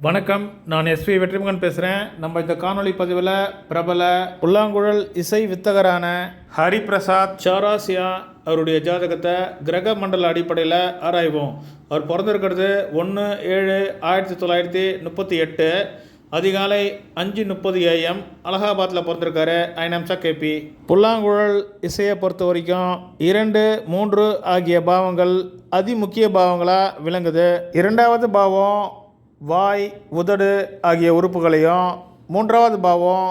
வணக்கம், நான் எஸ்வி வெற்றிமுகன் பேசுகிறேன். நம்ம இந்த காணொளி பதிவில் பிரபல புல்லாங்குழல் இசை வித்தகரான ஹரிபிரசாத் சௌராசியா அவருடைய ஜாதகத்தை கிரக மண்டல அடிப்படையில் ஆராய்வோம். அவர் பிறந்திருக்கிறது 1/7/1938 அதிகாலை 5:30 AM அலகாபாத்தில் பிறந்திருக்காரு. ஐநம்சா கேபி. புல்லாங்குழல் இசையை பொறுத்த வரைக்கும் 2, 3 ஆகிய பாவங்கள் அதிமுக்கிய பாவங்களாக விளங்குது. 2வது பாவம் வாய், உதடு ஆகிய உறுப்புகளையும், 3வது பாவம்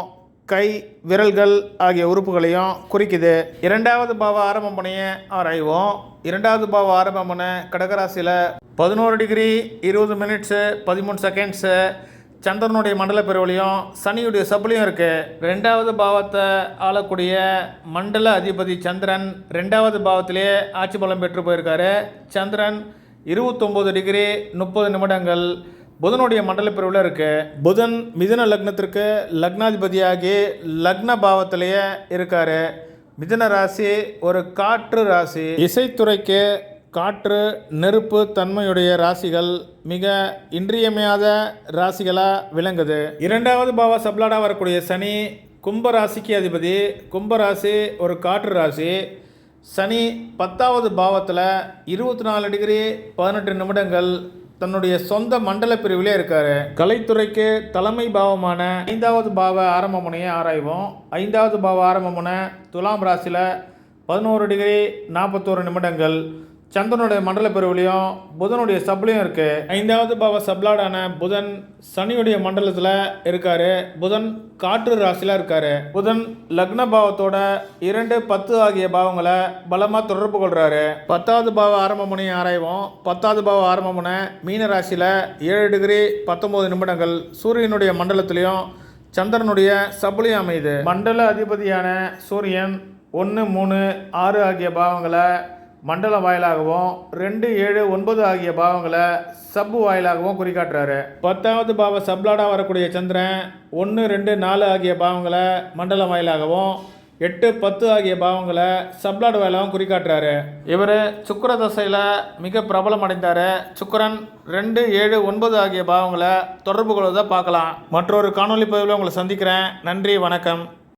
கை, விரல்கள் ஆகிய உறுப்புகளையும் குறிக்குது. 2வது பாவ ஆரம்ப முனையை ஆராய்வோம். 2வது பாவ ஆரம்ப முனை கடகராசியில் 11°20' 13" சந்திரனுடைய மண்டல பெருவழியும் சனியுடைய சபலையும் இருக்குது. 2வது பாவத்தை ஆளக்கூடிய மண்டல அதிபதி சந்திரன் 2வது பாவத்திலே ஆட்சி பலம் பெற்று போயிருக்காரு. சந்திரன் 29°30' புதனுடைய மண்டல பிரிவில் இருக்குது. புதன் மிதுன லக்னத்திற்கு லக்னாதிபதியாகி லக்ன பாவத்திலேயே இருக்கார். மிதுன ராசி ஒரு காற்று ராசி. இசைத்துறைக்கு காற்று, நெருப்பு தன்மையுடைய ராசிகள் மிக இன்றியமையாத ராசிகளாக விளங்குது. 2வது பாவ சப்ளாடாக வரக்கூடிய சனி கும்பராசிக்கு அதிபதி. கும்பராசி ஒரு காற்று ராசி. சனி 10வது பாவத்தில் 24°18' தன்னுடைய சொந்த மண்டல பிரிவிலே இருக்கார். கலைத்துறைக்கு தலைமை பாவமான 5வது பாவ ஆரம்ப முனையை ஆராய்வோம். 5வது பாவ ஆரம்ப முனை துலாம் ராசியில் 11°41' சந்திரனுடைய மண்டல பிரிவிலையும் புதனுடைய சப்லையும் இருக்குது. 5வது பாவ சப்ளாடான புதன் சனியுடைய மண்டலத்தில் இருக்கார். புதன் காற்று ராசியில் இருக்கார். புதன் லக்ன பாவத்தோட 2, 10 ஆகிய பாவங்களை பலமாக தொடர்பு கொள்கிறாரு. 10வது பாவ ஆரம்ப முனையை ஆராய்வோம். 10வது பாவ ஆரம்ப முனை மீன ராசியில் 7°19' சூரியனுடைய மண்டலத்திலையும் சந்திரனுடைய சபலையும் அமையுது. மண்டல அதிபதியான சூரியன் 1, 3, 6 ஆகிய பாவங்களை மண்டல வாயிலாகவும் 2, 7, 9 ஆகிய பாவங்களை சப்பு வாயிலாகவும் குறிக்காட்டுறாரு. 10வது பாவ சப்ளாடாக வரக்கூடிய சந்திரன் 1, 2, 4 ஆகிய பாவங்களை மண்டல வாயிலாகவும் 8, 10 ஆகிய பாவங்களை சப்ளாடு வாயிலாகவும் குறிக்காட்டுறாரு. இவர் சுக்கிர தசையில் மிக பிரபலம் அடைந்தார். சுக்கிரன் 2, 7, 9 ஆகிய பாவங்களை தொடர்பு கொள்வதை பார்க்கலாம். மற்றொரு காணொலி பதிவில் உங்களை சந்திக்கிறேன். நன்றி, வணக்கம்.